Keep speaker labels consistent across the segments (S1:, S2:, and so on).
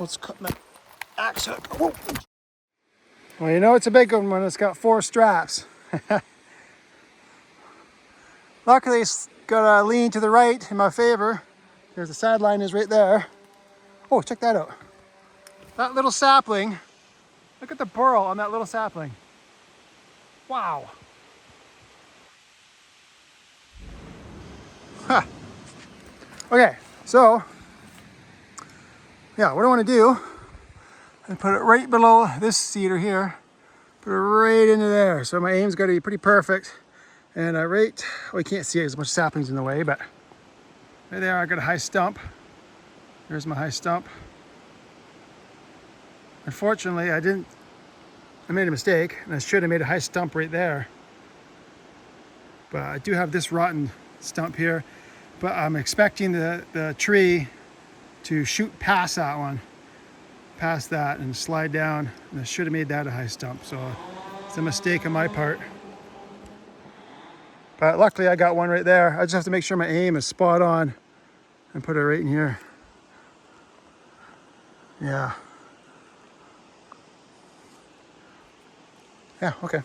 S1: Let's cut my axe hook. Whoa. Well, you know it's a big one when it's got 4 straps. Luckily, it's got a lean to the right in my favor. There's the sideline is right there. Oh, check that out. That little sapling. Look at the burl on that little sapling. Wow. Huh. Okay, so yeah, what I want to do is put it right below this cedar here. Put it right into there. So my aim's got to be pretty perfect. And well, you can't see it, there's a bunch of saplings in the way, but right there I got a high stump. There's my high stump. Unfortunately, I made a mistake, and I should have made a high stump right there. But I do have this rotten stump here, but I'm expecting the tree to shoot past that one, past that, and slide down, and I should have made that a high stump, so it's a mistake on my part. But luckily I got one right there. I just have to make sure my aim is spot on and put it right in here. Yeah. Yeah, okay.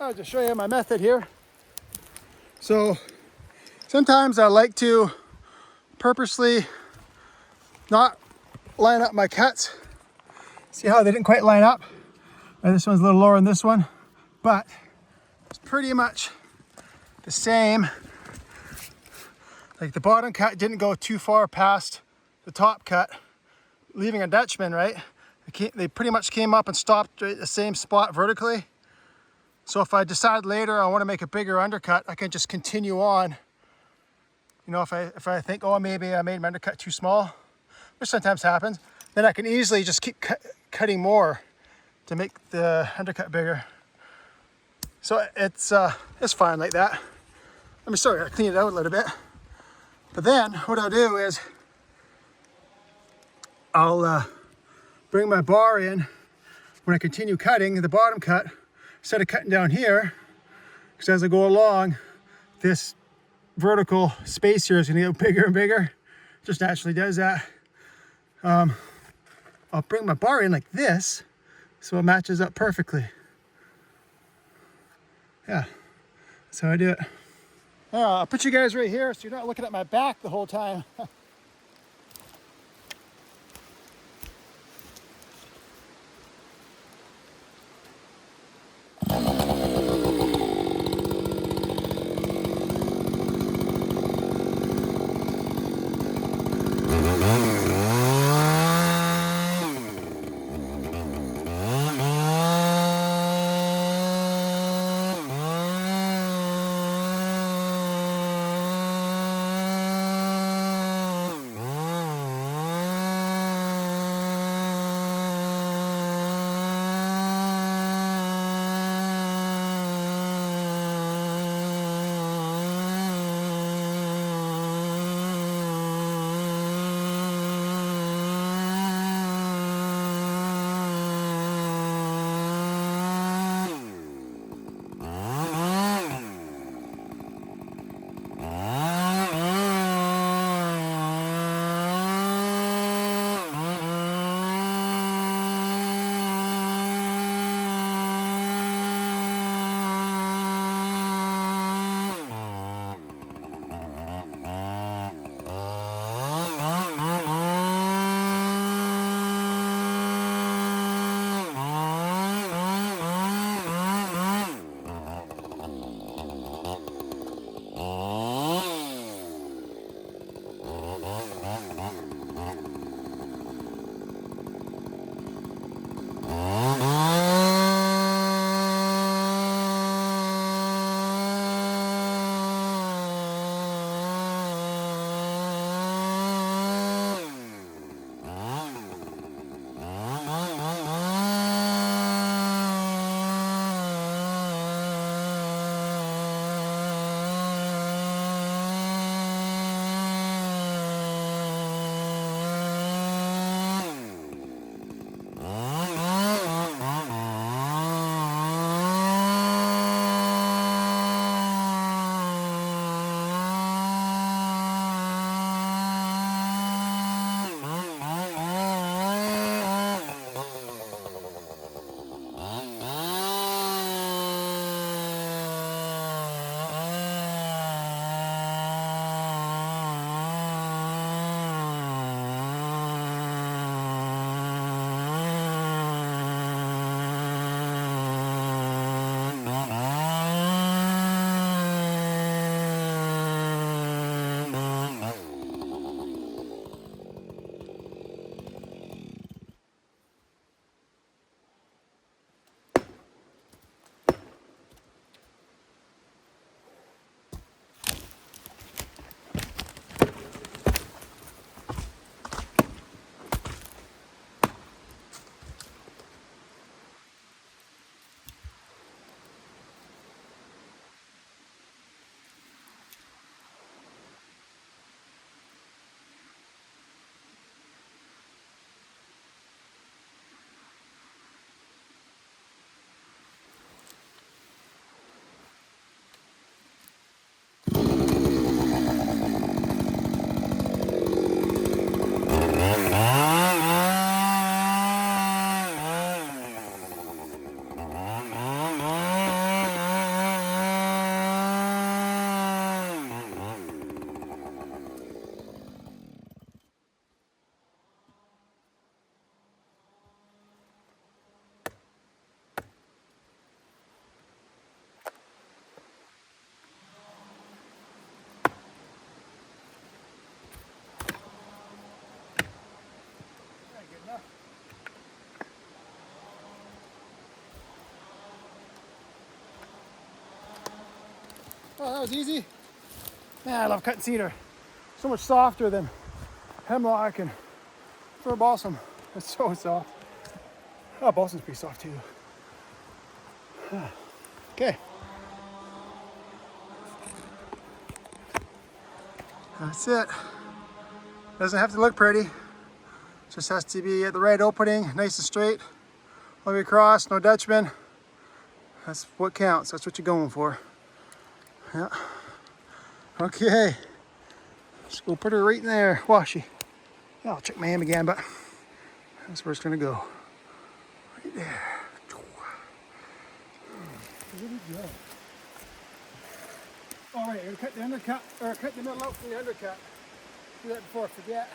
S1: I'll just show you my method here. So sometimes I like to purposely not line up my cuts. See how they didn't quite line up? This one's a little lower than this one, but it's pretty much the same. Like the bottom cut didn't go too far past the top cut, leaving a Dutchman, right? They pretty much came up and stopped right at the same spot vertically. So if I decide later I want to make a bigger undercut, I can just continue on. You know, if I think, oh, maybe I made my undercut too small, which sometimes happens, then I can easily just keep cutting more to make the undercut bigger. So it's fine like that. Sorry, I clean it out a little bit. But then what I'll do is I'll bring my bar in when I continue cutting the bottom cut, instead of cutting down here, because as I go along, this vertical space here is going to get bigger and bigger. Just naturally does that. I'll bring my bar in like this, so it matches up perfectly. Yeah, that's how I do it. I'll put you guys right here so you're not looking at my back the whole time. Oh, that was easy. Man, I love cutting cedar. So much softer than hemlock and fir balsam. It's so soft. Oh, balsam's pretty soft too. Okay. That's it. Doesn't have to look pretty. Just has to be at the right opening, nice and straight. All the way across, no Dutchman. That's what counts. That's what you're going for. Yeah. Okay. Let's go put her right in there. Washy. Yeah, I'll check my aim again, but that's where it's gonna go. Right there. All right, I'm gonna cut the undercut, or cut the middle out from the undercut. Do that before I forget.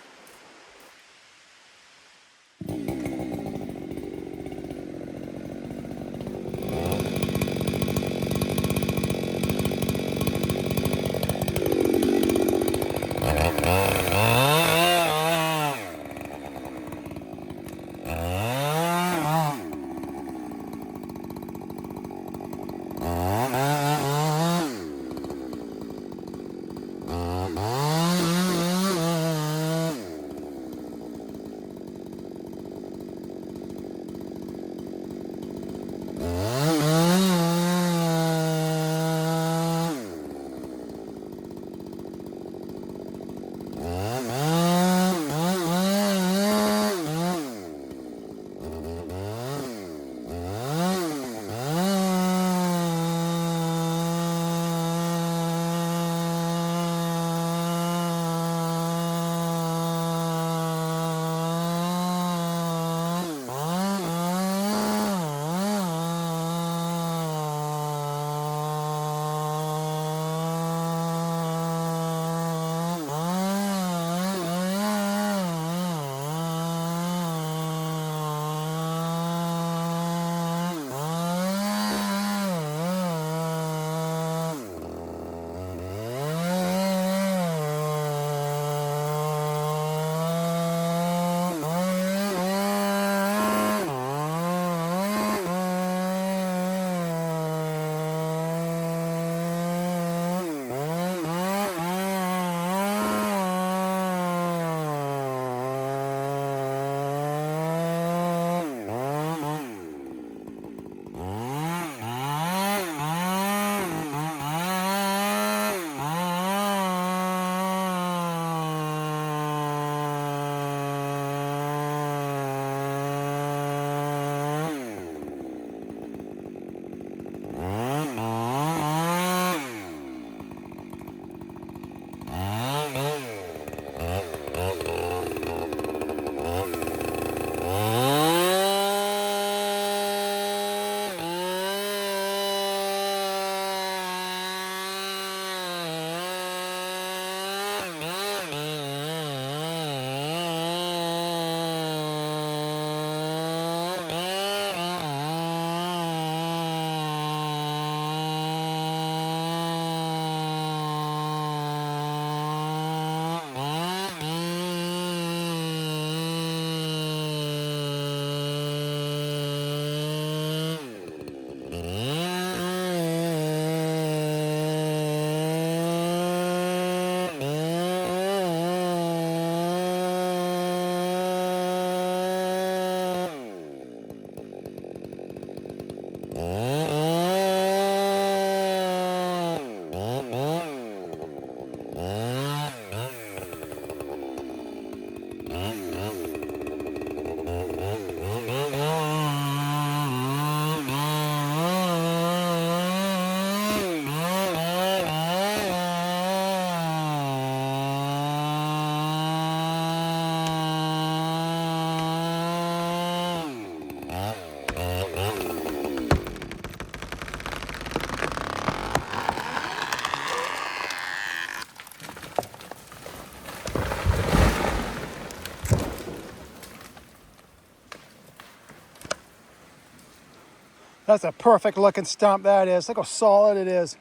S1: That's a perfect looking stump, that is. Look how solid it is.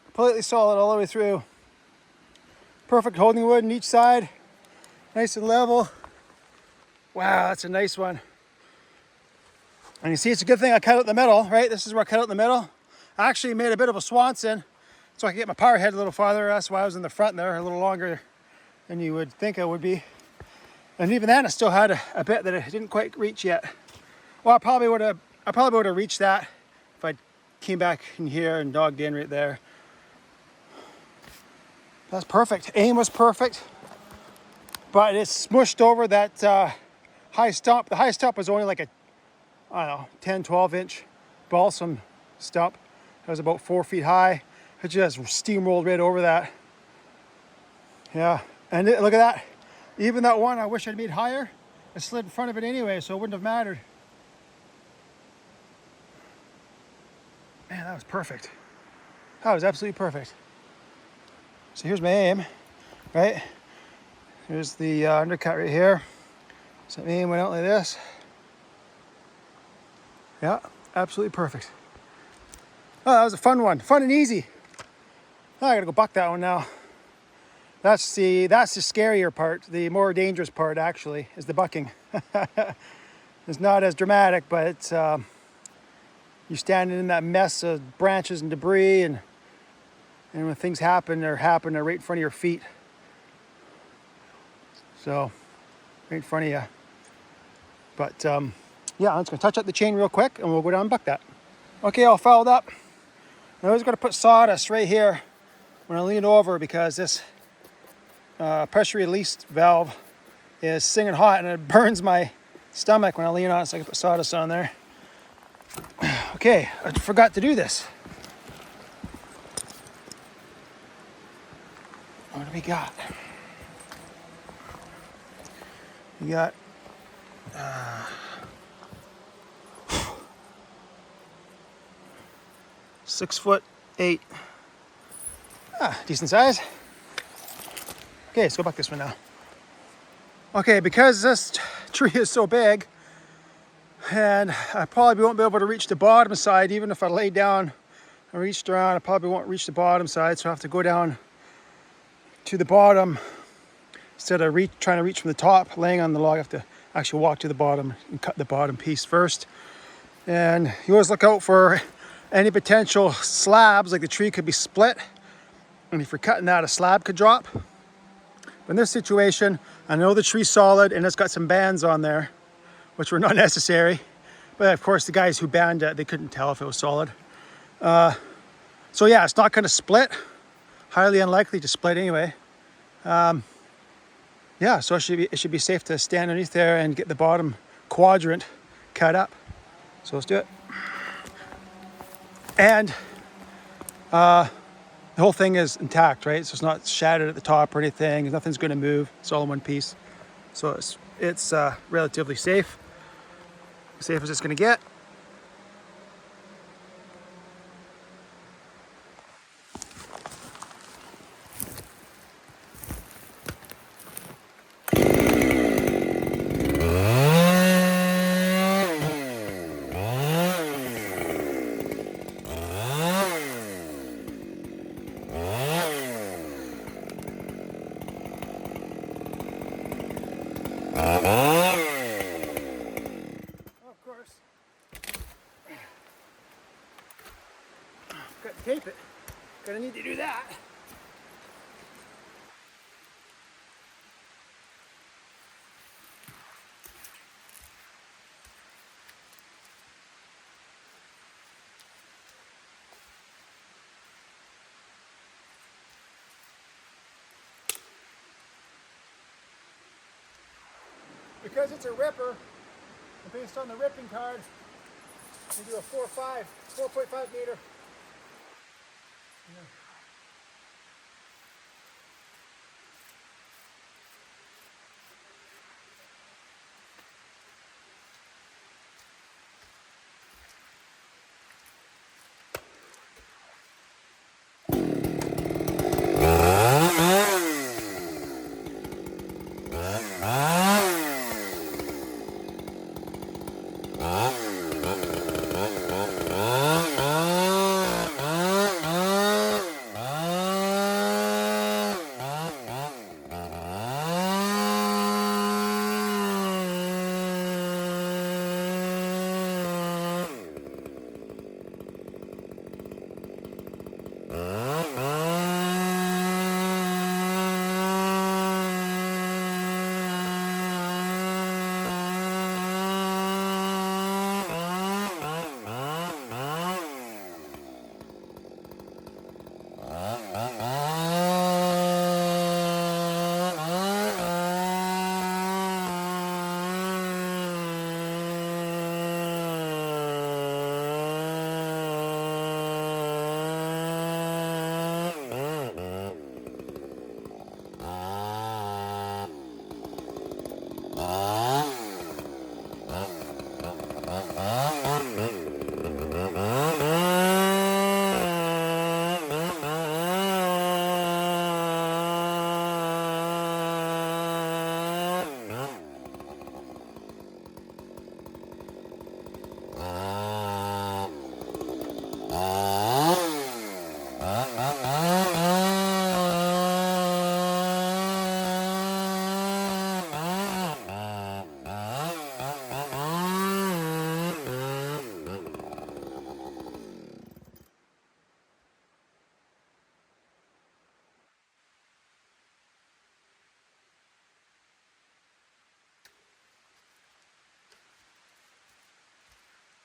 S1: Completely solid all the way through. Perfect holding wood on each side. Nice and level. Wow, that's a nice one. And you see, it's a good thing I cut out the middle, right? This is where I cut out the middle. I actually made a bit of a Swanson. so I can get my power head a little farther. That's why I was in the front there a little longer than you would think I would be. And even then, I still had a bit that I didn't quite reach yet. Well, I probably would have reached that if I came back in here and dogged in right there. That's perfect. Aim was perfect, but it smushed over that high stump. The high stump was only like a, I don't know, 10, 12 inch balsam stump. It was about 4 feet high. It just steamrolled right over that. Yeah, and look at that. Even that one I wish I'd made higher, I slid in front of it anyway, so it wouldn't have mattered. Man, that was perfect. That was absolutely perfect. So here's my aim, right? Here's the undercut right here. So my aim went out like this. Yeah, absolutely perfect. Oh, that was a fun one. Fun and easy. Oh, I gotta go buck that one now. That's the scarier part. The more dangerous part, actually, is the bucking. It's not as dramatic, but it's, you're standing in that mess of branches and debris, and when things happen, they're right in front of your feet. So, right in front of you. But yeah, I'm just gonna touch up the chain real quick, and we'll go down and buck that. Okay, all fouled up. I was gonna put sawdust right here when I lean over, because this pressure release valve is singing hot and it burns my stomach when I lean on it, so I can put sawdust on there. Okay, I forgot to do this. What do we got? We got 6'8". Decent size. Okay, let's go buck this one now. Okay, because this tree is so big, and I probably won't be able to reach the bottom side. Even if I lay down and reached around, I probably won't reach the bottom side, so I have to go down to the bottom. Instead of trying to reach from the top, laying on the log, I have to actually walk to the bottom and cut the bottom piece first. And you always look out for any potential slabs, like the tree could be split, and if you're cutting that, a slab could drop. But in this situation, I know the tree's solid and it's got some bands on there, which were not necessary. But of course, the guys who banned it, they couldn't tell if it was solid. So yeah, it's not going to split. Highly unlikely to split anyway. Yeah, so it should be safe to stand underneath there and get the bottom quadrant cut up. So let's do it. And the whole thing is intact, right? So it's not shattered at the top or anything. Nothing's going to move. It's all in one piece. So it's relatively safe. Safe as it's going to get. Of course, got to tape it. Gonna need to do that. Because it's a ripper, and based on the ripping card, we do a 4.5 meter. Yeah.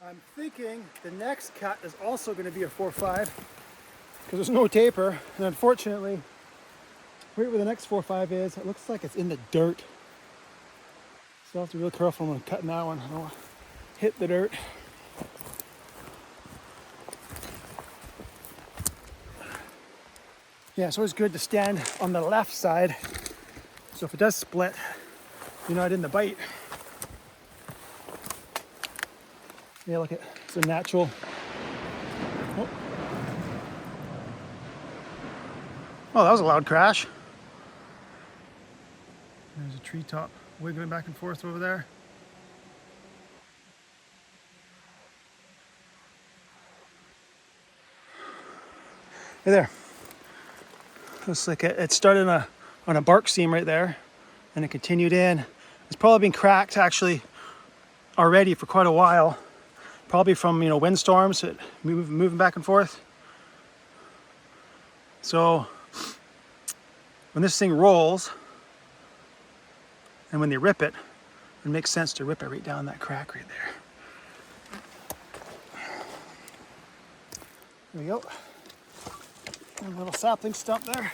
S1: I'm thinking the next cut is also going to be a 4.5 because there's no taper, and unfortunately, right where the next 4.5 is, it looks like it's in the dirt. So I'll have to be real careful when I'm cutting that one. I don't want to hit the dirt. Yeah, it's always good to stand on the left side. So if it does split, you're not in the bite. Yeah, look at it's a natural. Oh, that was a loud crash. There's a treetop wiggling back and forth over there. Hey there. Looks like it started on a bark seam right there, and it continued in. It's probably been cracked actually already for quite a while. Probably from windstorms, it moving back and forth. So when this thing rolls, and when they rip it, it makes sense to rip it right down that crack right there. There we go. A little sapling stump there.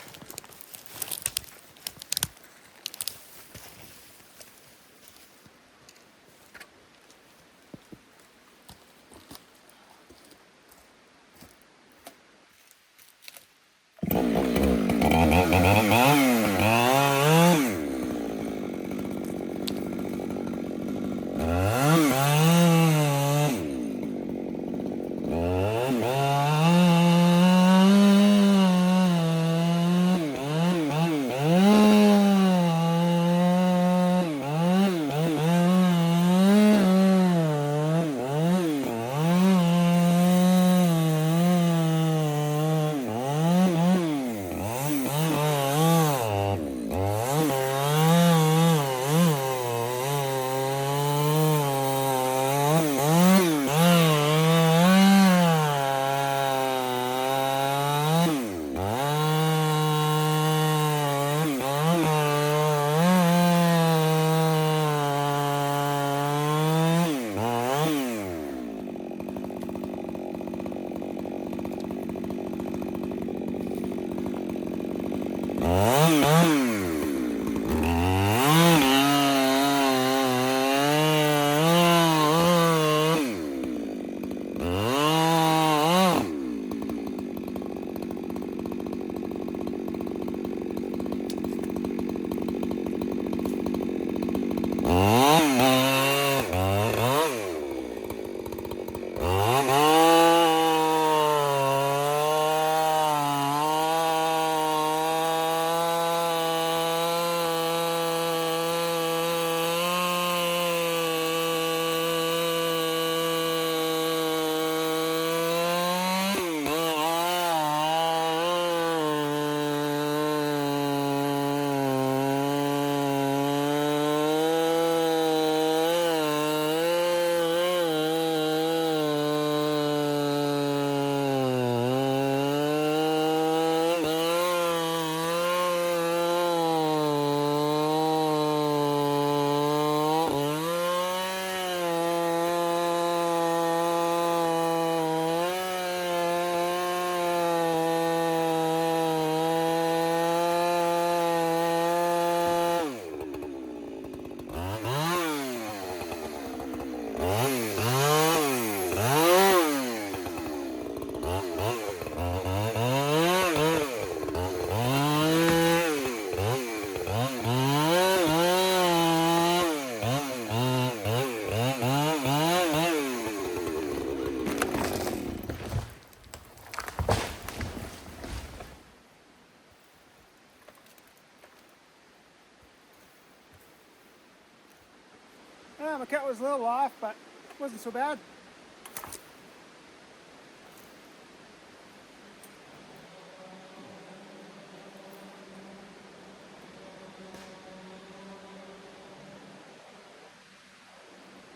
S1: My cut was a little off, but it wasn't so bad.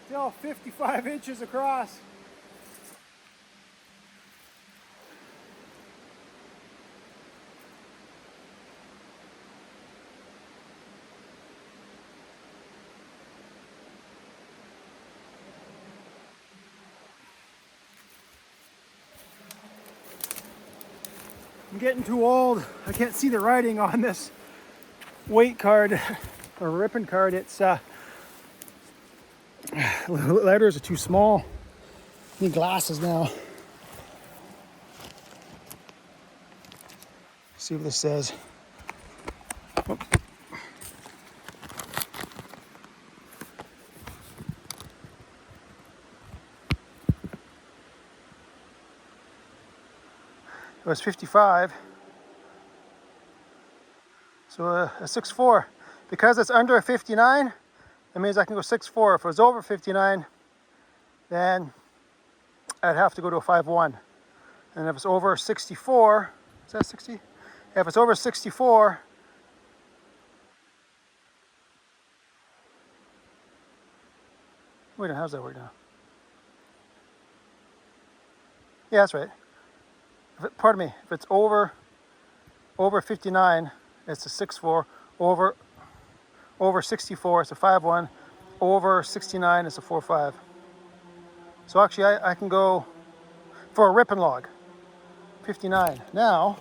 S1: Still 55 inches across. I'm getting too old. I can't see the writing on this weight card or ripping card. It's letters are too small. Need glasses now. See what this says. Oh. It was 55. So a 6.4. Because it's under a 59, that means I can go 6.4. If it was over 59, then I'd have to go to a 5.1. And if it's over 64, is that 60? Yeah, if it's over 64, wait, how's that work now? Yeah, that's right. Pardon me, if it's over 59, it's a 6.4. Over 64, it's a 5.1. Over 69, it's a 4.5. So actually, I can go for a ripping log, 59. Now,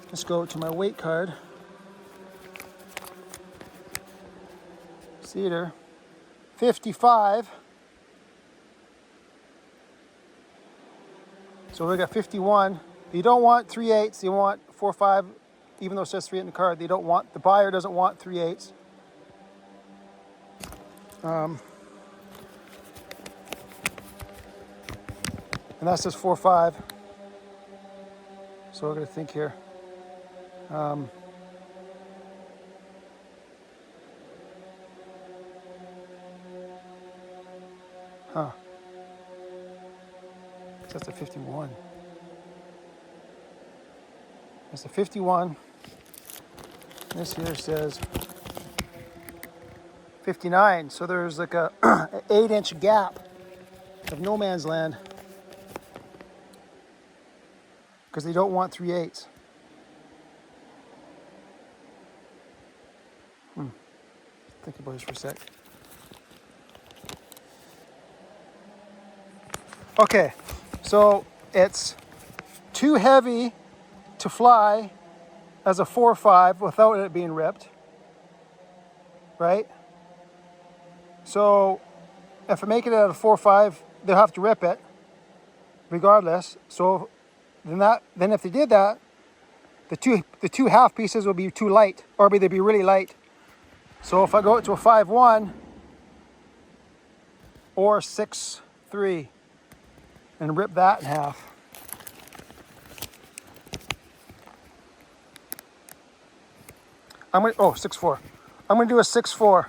S1: let's go to my weight card. Cedar, 55. So we got 51. You don't want 3/8. You want 4.5, even though it says 3/8 in the card. They don't want, the buyer doesn't want 3/8. And that says 4.5. So we're going to think here. Huh. That's a 51. That's a 51. This here says 59. So there's like a an 8-inch gap of no man's land. Because they don't want 3/8. Think about this for a sec. Okay, so it's too heavy to fly as a 4.5 without it being ripped, right? So if I make it at a 4.5, they'll have to rip it regardless. So then if they did that, the two half pieces would be too light, or they'd be really light. So if I go to a 5.1 or 6.3 and rip that in half, I'm gonna 6.4. I'm gonna do a 6.4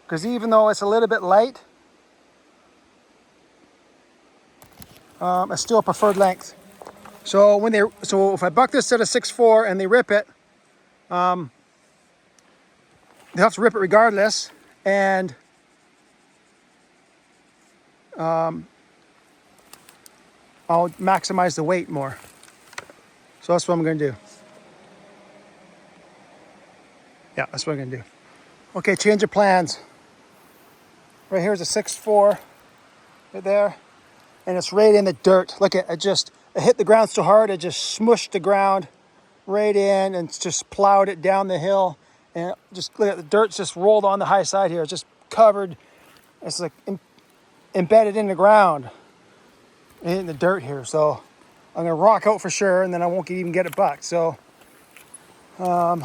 S1: because even though it's a little bit light, it's still a preferred length. So if I buck this at a 6.4 and they rip it, they have to rip it regardless, and I'll maximize the weight more. So that's what I'm going to do. Yeah, that's what I'm going to do. Okay, change of plans. Right here's a 6.4 right there, and it's right in the dirt. Look at it, it hit the ground so hard it just smushed the ground right in and just plowed it down the hill. And just look at the dirt, just rolled on the high side here. It's just covered. It's like embedded in the ground, in the dirt here. So I'm gonna rock out for sure, and then I won't even get it bucked. So there's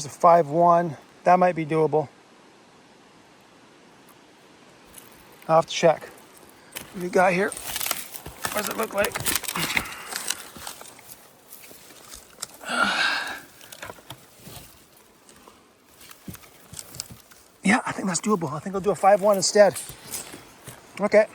S1: a 5.1. That might be doable. I'll have to check. What do you got here? What does it look like? Yeah, I think that's doable. I think I'll do a 5.1 instead. Okay.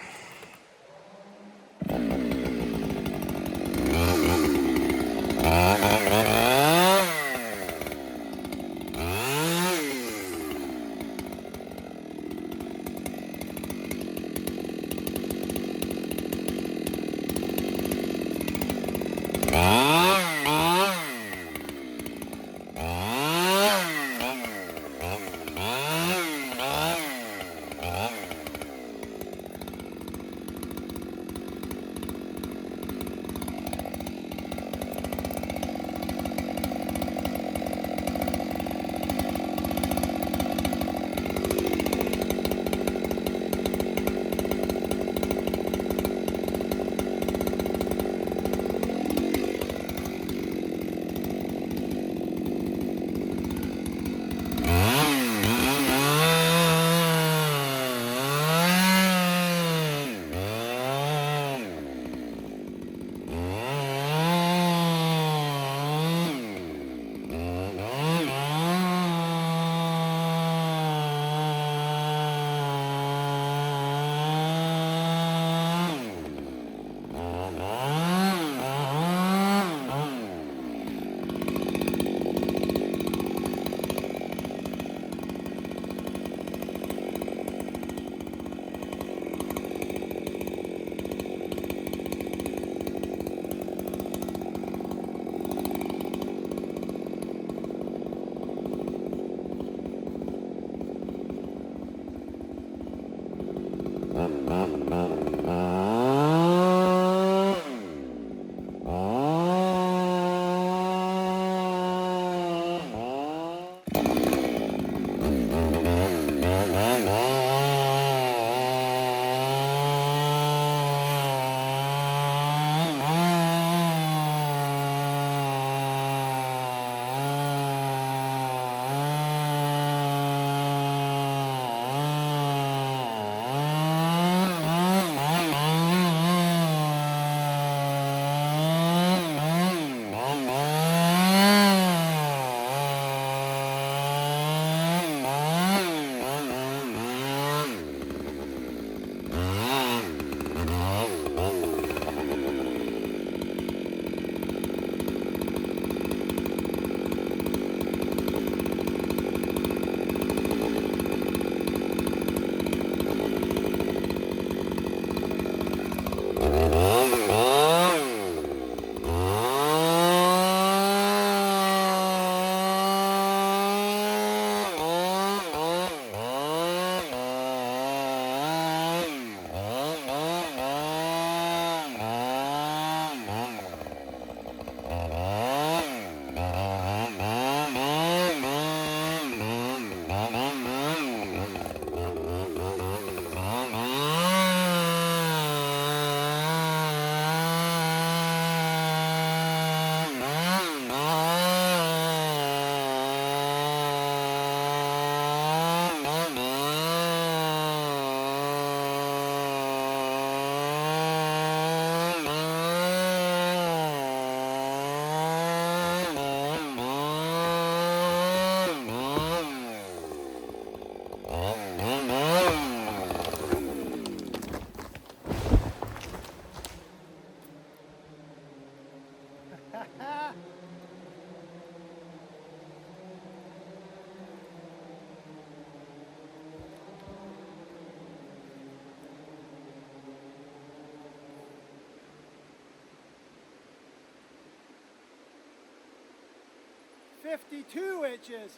S1: "52 inches.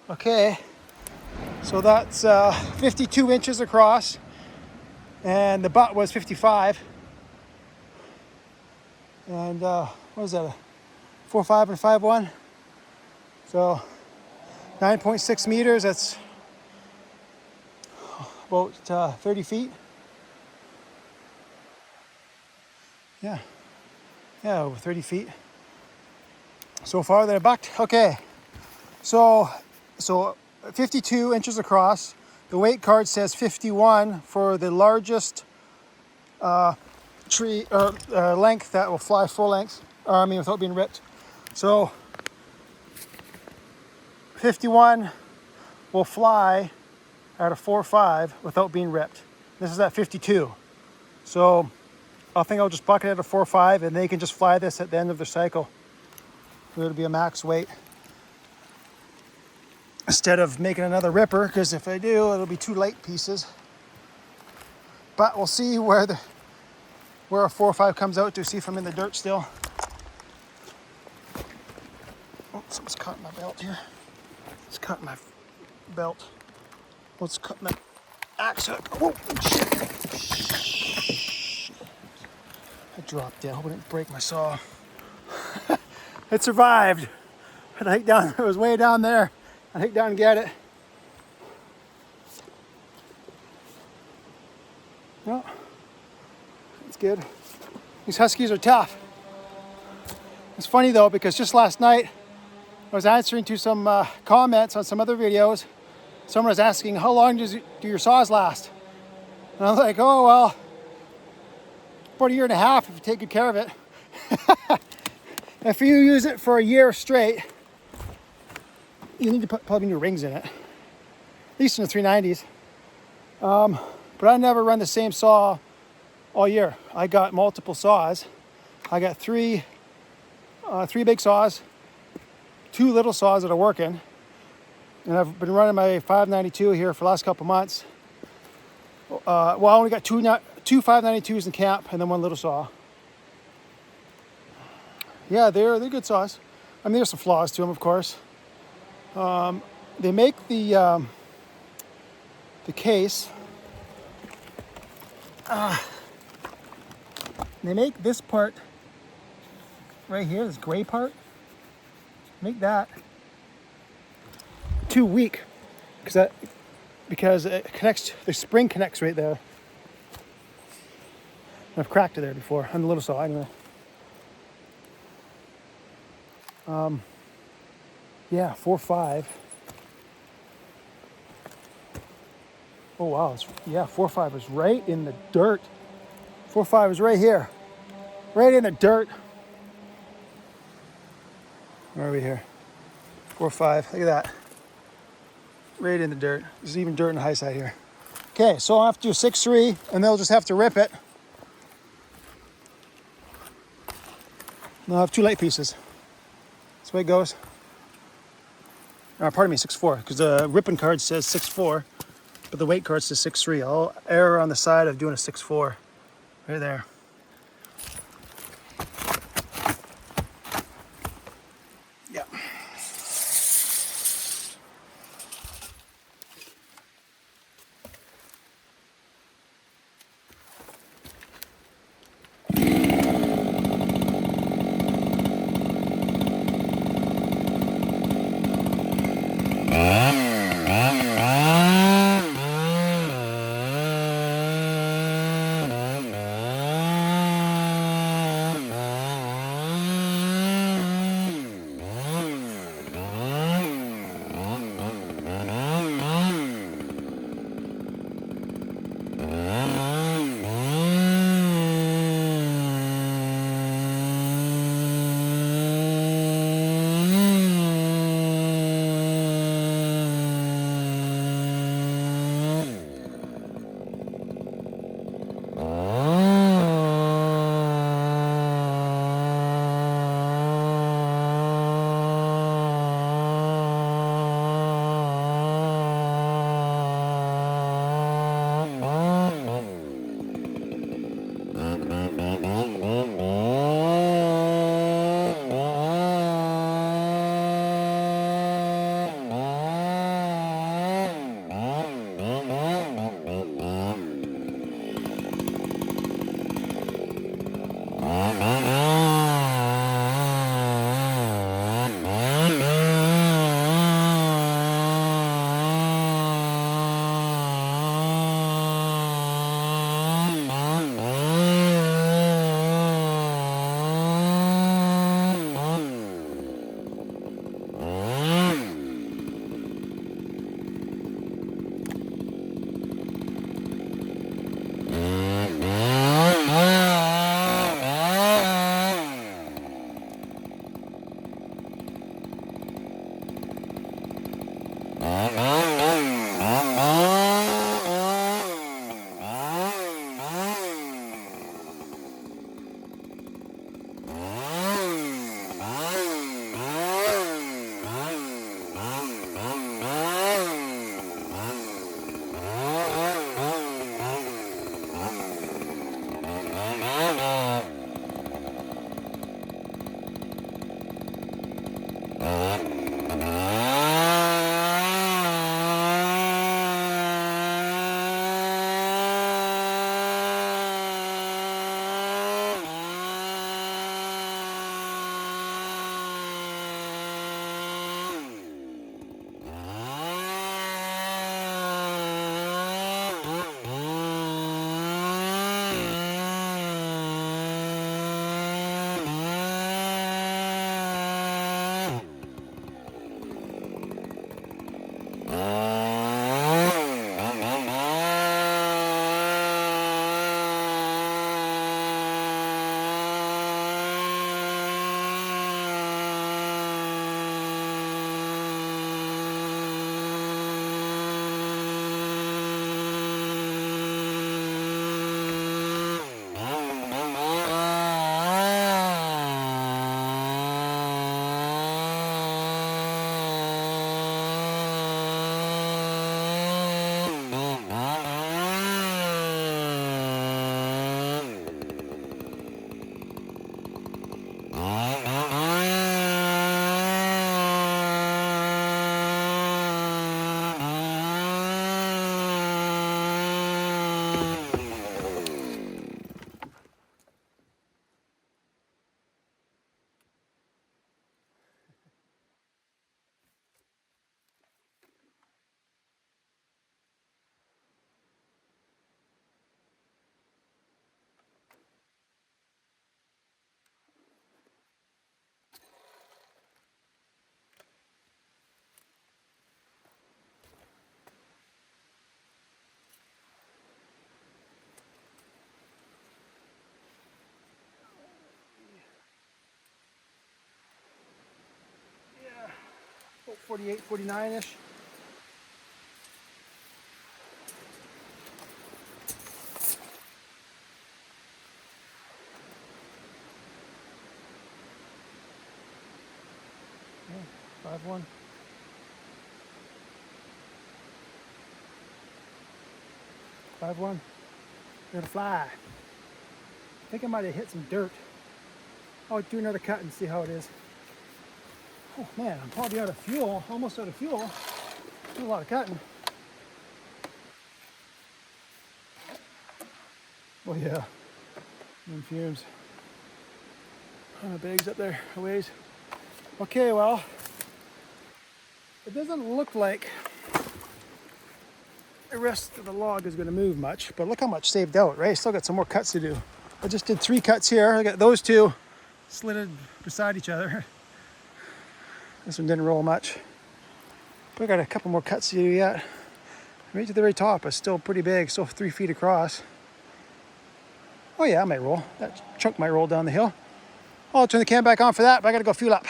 S1: Okay, so that's 52 inches across, and the butt was 55. And what was that? 4.5 and 5.1. So 9.6 meters. That's about 30 feet. Yeah, over 30 feet. So far that I bucked. Okay, so 52 inches across. The weight card says 51 for the largest tree or length that will fly full length. Without being ripped. So 51 will fly at a 4.5 without being ripped. This is at 52. So I think I'll just buck it at a 4.5, and they can just fly this at the end of their cycle. It'll be a max weight instead of making another ripper, because if I do, it'll be 2 light pieces. But we'll see where a 4.5 comes out to, see if I'm in the dirt still. Oh, something's caught in my belt here. It's caught in my belt. Let's cut my axe hook. Whoa, shit. I dropped it. I hope I didn't break my saw. It survived. I hiked down. It was way down there. I hiked down and get it. No, it's good. These huskies are tough. It's funny though, because just last night I was answering to some comments on some other videos. Someone was asking, how long do your saws last? And I was like, oh, well, about a year and a half if you take good care of it. If you use it for a year straight, you need to put probably new rings in it, at least in the 390s. But I never run the same saw all year. I got multiple saws. I got three big saws, 2 little saws that are working. And I've been running my 592 here for the last couple months. I only got two 592s in camp and then 1 little saw. Yeah, they're good saws. I mean, there's some flaws to them, of course. They make the the case. They make this part right here, this gray part, make that too weak because it connects, the spring connects right there. I've cracked it there before on the little saw anyway. Yeah, 4.5. Oh wow, 4.5 is right in the dirt. 4.5 is right here, right in the dirt. Where are we here? 4.5, look at that. Right in the dirt. There's even dirt on the high side here. Okay, so I'll have to do 6.3 and they'll just have to rip it. And I'll have 2 light pieces. That's the way it goes. Pardon me, 6.4, because the ripping card says 6.4, but the weight card says 6.3. I'll err on the side of doing a 6.4. Right there. Yeah. 48, 49-ish. Yeah, 5-1. Gonna fly. I think I might have hit some dirt. I'll do another cut and see how it is. Oh man, I'm probably out of fuel, almost out of fuel. Do a lot of cutting. Oh yeah, and fumes. Bags up there, a ways. Okay, well, it doesn't look like the rest of the log is gonna move much, but look how much saved out, right? Still got some more cuts to do. I just did 3 cuts here. I got those 2 slitted beside each other. This one didn't roll much. But I got a couple more cuts to do yet. Right to the very top is still pretty big, still 3 feet across. Oh yeah, I might roll. That chunk might roll down the hill. I'll turn the cam back on for that, but I gotta go fuel up.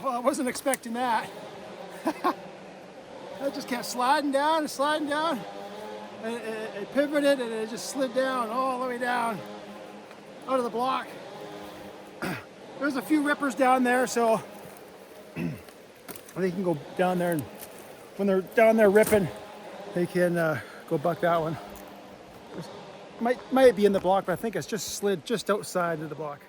S1: Well, I wasn't expecting that. I just kept sliding down and sliding down. And it pivoted and it just slid down all the way down out of the block. There's a few rippers down there, so they can go down there, and when they're down there ripping, they can go buck that one. Might be in the block, but I think it's just slid just outside of the block.